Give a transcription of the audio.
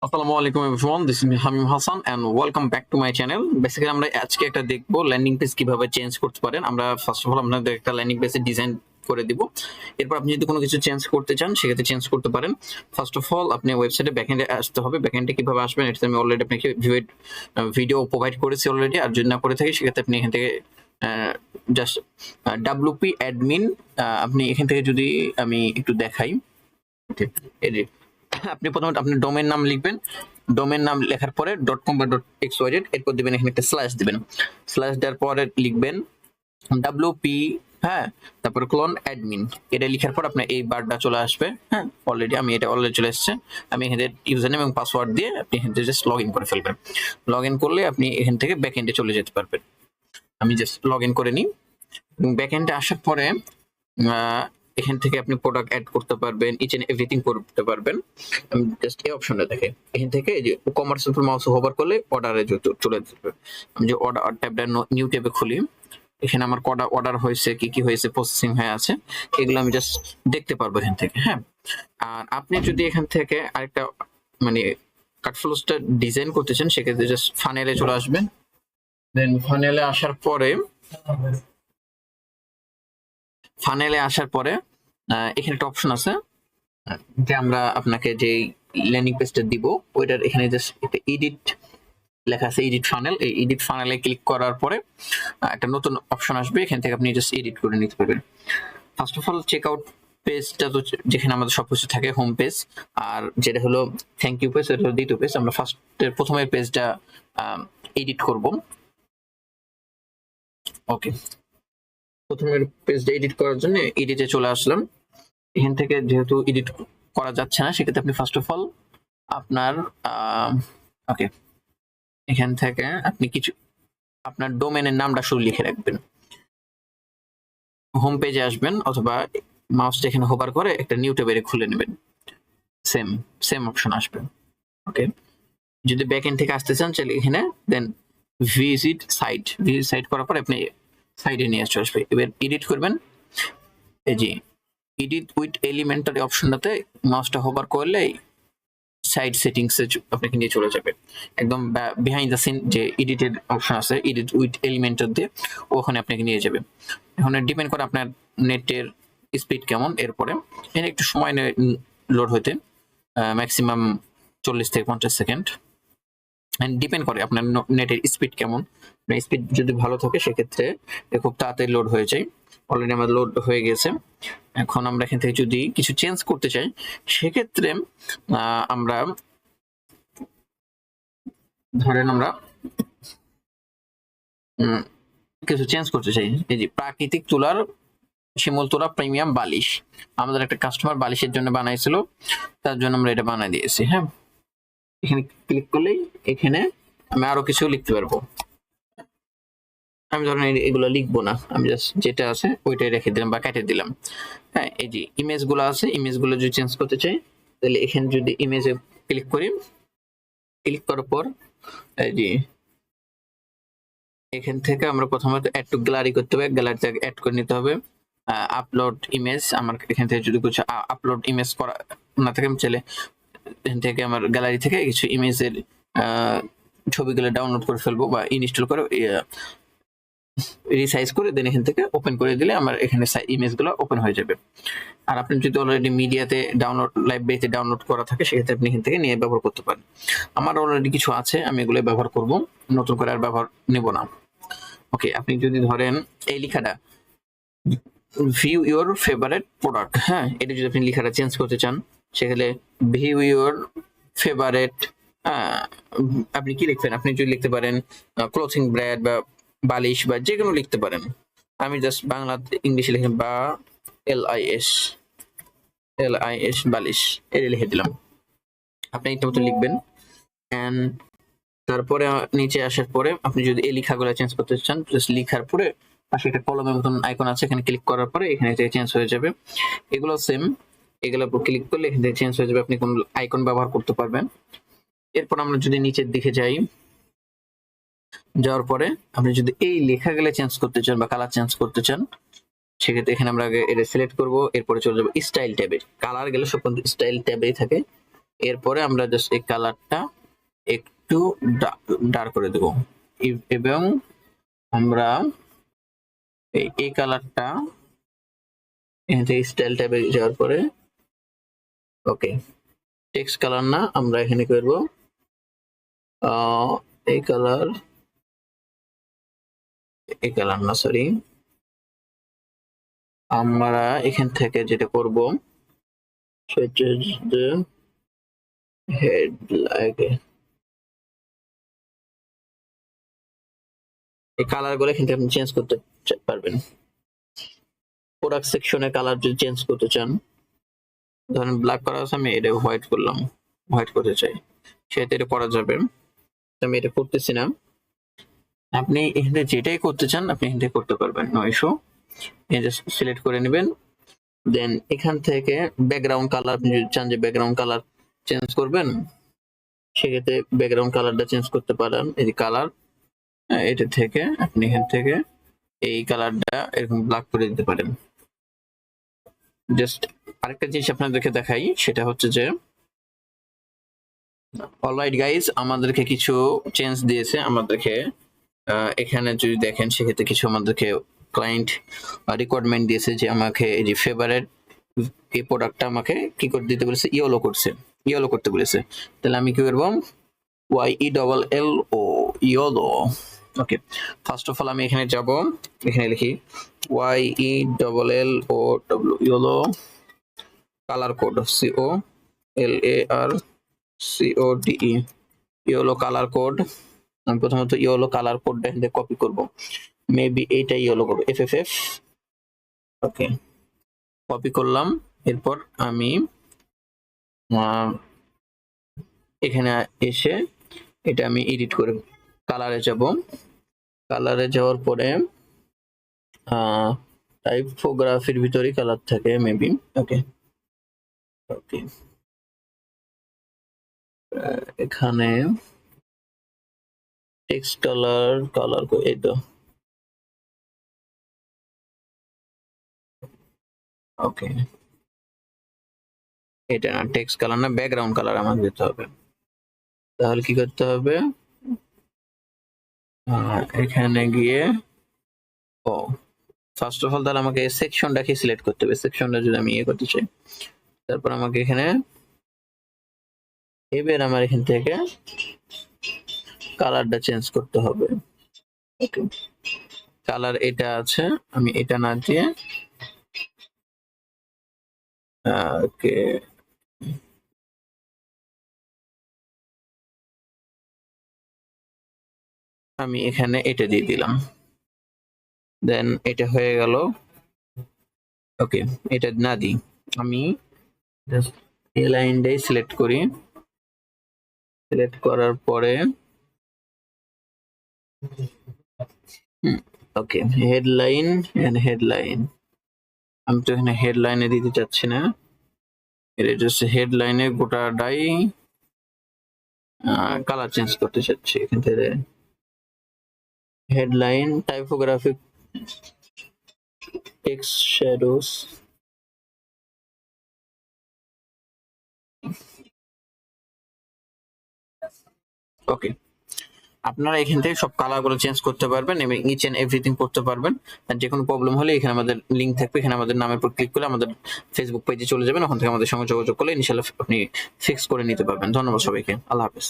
আসসালামু আলাইকুম everyone, this is Hamim Hasan and welcome back to my channel. Basically আমরা আজকে একটা দেখবো ল্যান্ডিং পেজ কিভাবে চেঞ্জ করতে পারেন। আমরা ফার্স্ট অফ অল আপনাদের একটা ল্যান্ডিং পেজের ডিজাইন করে দিব। এরপর আপনি যদি কোনো কিছু চেঞ্জ করতে চান সেক্ষেত্রে চেঞ্জ করতে পারেন। ফার্স্ট অফ অল আপনি ওয়েবসাইটে ব্যাকএন্ডে আসতে হবে। ব্যাকএন্ডে কিভাবে আসবেন এটা আমি অলরেডি আপনাকে ভিডিও প্রোভাইড করেছি অলরেডি। আর যদি না করে থাকি সেক্ষেত্রে আপনি এখান থেকে জাস্ট ডাব্লিউপি অ্যাডমিন আপনি এখান থেকে যদি আমি একটু দেখাই, এডিট, আপনি প্রথমে আপনি ডোমেন নাম লিখবেন। ডোমেন নাম লেখার পরে .com বা .xyz, এরপর দিবেন এখানে একটা স্ল্যাশ দিবেন। স্ল্যাশ দেওয়ার পরে লিখবেন ডাব্লিউপি, হ্যাঁ, তারপর ক্লোন অ্যাডমিন। এটা লেখার পর আপনার এই বারটা চলে আসবে। হ্যাঁ, অলরেডি আমি এটা অলরেডি চলে এসেছে। আমি এখানে ইউজার নেম এবং পাসওয়ার্ড দিয়ে আপনি এখান থেকে জাস্ট লগ ইন করে ফেলবেন। লগ ইন করলে আপনি এখান থেকে ব্যাক এন্ডে চলে যেতে পারবেন। আমি জাস্ট লগ ইন করে নিই। ব্যাক এন্ডে আসার পরে এখান থেকে আপনি প্রোডাক্ট অ্যাড করতে পারবেন, ইচ এন্ড এভরিথিং করতে পারবেন। আমি জাস্ট এই অপশনটা দেখে এখান থেকে এই যে কমার্স উপর মাউস হোভার করলে অর্ডারে চলে যাবে। আমি যে অর্ডার ট্যাবটা নিউ ট্যাবে খুলি, এখানে আমার কটা অর্ডার হয়েছে, কি কি হয়েছে, প্রসেসিং হয়ে আছে, এগুলো আমি জাস্ট দেখতে পারবো এখান থেকে। হ্যাঁ, আর আপনি যদি এখান থেকে আরেকটা মানে কাটফ্লোসটা ডিজাইন করতে চান সেক্ষেত্রে জাস্ট ফানেলে চলে আসবেন। দেন ফানেলে আসার পরে এখানে একটা অপশন আছে যে আমরা আপনাকে যে ল্যান্ডিং পেজটা দিব ওইটার এখানে জাস্ট একটা এডিট লেখা আছে, এডিট ফানেল। এই এডিট ফানেলে ক্লিক করার পরে একটা নতুন অপশন আসবে, এখান থেকে আপনি জাস্ট এডিট করে নিতে পারবেন। First of all check out পেজটা তো যেখানে আমাদের সবকিছু থাকে, হোম পেজ। আর যেটা হলো থ্যাংক ইউ পেজ, এটা হলো দ্বিতীয় পেজ। আমরা প্রথমের পেজটা এডিট করব। ওকে, প্রথমের পেজটা এডিট করার জন্য এডিটে চলে আসলাম। এখান থেকে যেহেতু এডিট করা যাচ্ছে না সেক্ষেত্রে আপনি ফার্স্ট অফ অল আপনার ওকে, এখান থেকে আপনি কিছু আপনার ডোমেনের নামটা শুধু লিখে রাখবেন। হোম পেজে আসবেন অথবা মাউসটা এখানে হোভার করে একটা নিউ ট্যাবে খুলে নেবেন। সেম সেম অপশন আসবে। ওকে, যদি ব্যাক এন্ড থেকে আসতে চান তাহলে এখানে দেন ভিজিট সাইট করার পর আপনি সাইডে নিয়ে চলে আসবে। এবার এডিট করবেন। এই যে এডিট উইথ এলিমেন্টারি অপশনটাতে মাউসটা হোভার করলে সাইড সেটিংস এ আপনাকে নিয়ে চলে যাবে একদম বিহাইন্ড দ্য সিন যে এডিটেড অপশন আছে, এডিট উইথ এলিমেন্টার দিয়ে ওখানে আপনাকে নিয়ে যাবে। এখন ডিপেন্ড করে আপনার নেটের স্পিড কেমন। এরপরে এখানে একটু সময় লোড হইতে ম্যাক্সিমাম 40 থেকে 50 সেকেন্ড। ডিপেন্ড করে আপনার নেটের স্পিড কেমন। স্পিড যদি ভালো থাকে সেক্ষেত্রে খুব তাড়াতাড়ি লোড হয়ে যায়। অলরেডি আমার লোড হয়ে গেছে। এখন আমরা এখান থেকে যদি কিছু চেঞ্জ করতে চাই সেক্ষেত্রে আমরা ধরেন আমরা কিছু চেঞ্জ করতে চাই। এই যে প্রাকৃতিক তুলার শিমুল তুলা প্রিমিয়াম বালিশ, আমাদের একটা কাস্টমার বালিশের জন্য বানাইছিল, তার জন্য আমরা এটা বানাই দিয়েছি। হ্যাঁ, এখানে ক্লিক করলেই এখানে আমি আরো কিছু লিখতে পারবো। আমি ধরেন এগুলো লিখবো না, আমি জাস্ট যেটা আছে ওইটাই রেখে দিলাম বা কেটে দিলাম। হ্যাঁ, এই যে ইমেজ গুলো আছে, ইমেজ গুলো যদি চেঞ্জ করতে চাই তাহলে এখানে যদি ইমেজে ক্লিক করি, ক্লিক করার পর এই যে এখান থেকে আমরা প্রথমে অ্যাড টু গ্যালারি করতে হবে, গ্যালারিতে অ্যাড করে নিতে হবে। আপলোড ইমেজ, আমার এখান থেকে যদি কিছু আপলোড ইমেজ করা না থাকে আমি চাইলে এখান থেকে আমার গ্যালারি থেকে কিছু ইমেজের ছবিগুলো ডাউনলোড করে ফেলবো বা ইনস্টল করে রিসাইজ করে দেন এখান থেকে ওপেন করে দিলে আমার এখানে ইমেজগুলো ওপেন হয়ে যাবে। আর আপনি যদি অলরেডি মিডিয়াতে ডাউনলোড লাইব্রেরিতে ডাউনলোড করা থাকে সেক্ষেত্রে আপনি এখান থেকে নিয়ে ব্যবহার করতে পারেন। আমার অলরেডি কিছু আছে, আমি এগুলো ব্যবহার করব, নতুন করে আর ব্যবহার নেব না। ওকে, আপনি যদি ধরেন এই লেখাটা ভিউ ইউর ফেভারিট প্রোডাক্ট, হ্যাঁ, এটা যদি আপনি লেখাটা চেঞ্জ করতে চান সেক্ষেত্রে ভিউ ইউর ফেভারিট, আপনি কি লিখবেন, আপনি যদি লিখতে পারেন ক্লোথিং ব্র্যান্ড বা বালিশ বা যে কোনো লিখতে পারেন। আমি জাস্ট বাংলা ইংলিশে লিখে বা এল আই এস বালিশ এটা লিখে দিলাম। আপনি এটা মতো লিখবেন। এন্ড তারপরে নিচে আসার পরে আপনি যদি এই লেখাগুলো চেঞ্জ করতে চান জাস্ট লেখার পরে পাশে একটা কলমের মতন আইকন আছে, এখানে ক্লিক করার পরে এখানে চেঞ্জ হয়ে যাবে। এগুলো সেম, এগুলোর উপর ক্লিক করলে এখান থেকে চেঞ্জ হয়ে যাবে, আপনি কোন আইকন ব্যবহার করতে পারবেন। এরপর আমরা যদি নিচের দিকে যাই, যাওয়ার পরে আপনি যদি এই লেখাগুলো চেঞ্জ করতে চান বা কালার চেঞ্জ করতে চান সেক্ষেত্রে এখানে আমরা আগে এটা সিলেক্ট করব, এরপরে চলে যাবো স্টাইল ট্যাবে। কালার গেলে সব কিন্তু স্টাইল ট্যাবেই থাকে, এরপরে আমরা জাস্ট এই কালারটা একটু ডার্ক করে দেব এবং আমরা এই কালারটা এখান থেকে স্টাইল ট্যাবে যাওয়ার পরে ওকে টেক্সট কালার না, আমরা এখানে করব এই কালার না, সরি, আমরা এখান থেকে যেটা করব সেটা হচ্ছে হেডলাইন, এই কালার গুলো এখান থেকে আপনি চেঞ্জ করতে পারবেন। প্রোডাক্ট সেকশনে কালার যদি চেঞ্জ করতে চান, ধরেন ব্ল্যাক করা আছে, আমি এটা হোয়াইট করলাম, হোয়াইট করতে চাই, সেটা এটা করা যাবে। আমি এটা করতেছি না, আপনি এখানে যেটাই করতে চান আপনি এখান থেকে করতে পারবেন, নো ইস্যু। এই যে সিলেক্ট করে নেবেন, দেন এখান থেকে ব্যাকগ্রাউন্ড কালার, আপনি যদি চান যে ব্যাকগ্রাউন্ড কালার চেঞ্জ করবেন, সেক্ষেত্রে ব্যাকগ্রাউন্ড কালারটা চেঞ্জ করতে পারেন। এই যে কালার, এটা থেকে আপনি এখান থেকে এই কালারটা এরকম ব্ল্যাক করে দিতে পারেন। জাস্ট আরেকটা জিনিস আপনাদেরকে দেখাই, সেটা হচ্ছে যে অলরাইট গাইজ, আমাদেরকে কিছু চেঞ্জ দিয়েছে। আমাদেরকে এখানে যদি দেখেন, সেক্ষেত্রে কিছু আমাদেরকে ক্লায়েন্ট রিকোয়ারমেন্ট দিয়েছে যে আমাকে এই যে ফেভারিট এই প্রোডাক্টটা আমাকে কি করে দিতে বলেছে, ইয়েলো করতে বলেছে। তাহলে আমি কি করবো, YELLO, yellow. Okay, first of all আমি এখানে যাব, এখানে লিখি YELLO, yellow, colour code COLARCODE, yellow colour code. আমি প্রথমত ইয়েলো কালার কোডটা এখানে কপি করব, মেবি এইটা ইয়েলো করব, FFF। ওকে, কপি করলাম। এরপর আমি এখানে এসে এটা আমি এডিট করে কালারে যাব। কালারে যাওয়ার পরে টাইপোগ্রাফির ভিতরে কালার থাকে মেবি। ওকে ওকে, এখানে টেক্সট কালার এই তো। ওকে, এটা না টেক্সট কালার না, ব্যাকগ্রাউন্ড কালার আমাকে দিতে হবে। তাহলে কি করতে হবে, এখানে গিয়ে ফার্স্ট অফ অল তাহলে আমাকে সেকশনটাকে সিলেক্ট করতে হবে। সেকশনটা যদি আমি করতে চাই, তারপর আমাকে এখানে এবার আমার এখান থেকে কালারটা চেঞ্জ করতে হবে। ওকে, কালার এটা আছে, আমি এটা না দিয়ে ওকে আমি এখানে এটা দিয়ে দিলাম, দেন এটা হয়ে গেল। ওকে, এটা না দিই, আমি জাস্ট এই লাইনটাই সিলেক্ট করি। সিলেক্ট করার পরে ওকে, হেডলাইন এন্ড হেডলাইন, আমি তো এখানে হেডলাইনে দিতে চাচ্ছি না, এটা জাস্ট হেডলাইনে গোটাটাই কালার চেঞ্জ করতে চাচ্ছি। এখান থেকে হেডলাইন টাইপোগ্রাফিক টেক্সট শ্যাডোস, ওকে, আপনারা এখান থেকে সব কালারগুলো চেঞ্জ করতে পারবেন এবং ইচ এন্ড এভরিথিং করতে পারবেন। আর যে কোনো প্রবলেম হলে এখানে আমাদের লিংক থাকবে, এখানে আমাদের নামের উপর ক্লিক করে আমাদের ফেসবুক পেজে চলে যাবেন, ওখান থেকে আমাদের সঙ্গে যোগাযোগ করলে ইনশাআল্লাহ আপনি ফিক্স করে নিতে পারবেন। ধন্যবাদ সবাইকে, আল্লাহ হাফেজ।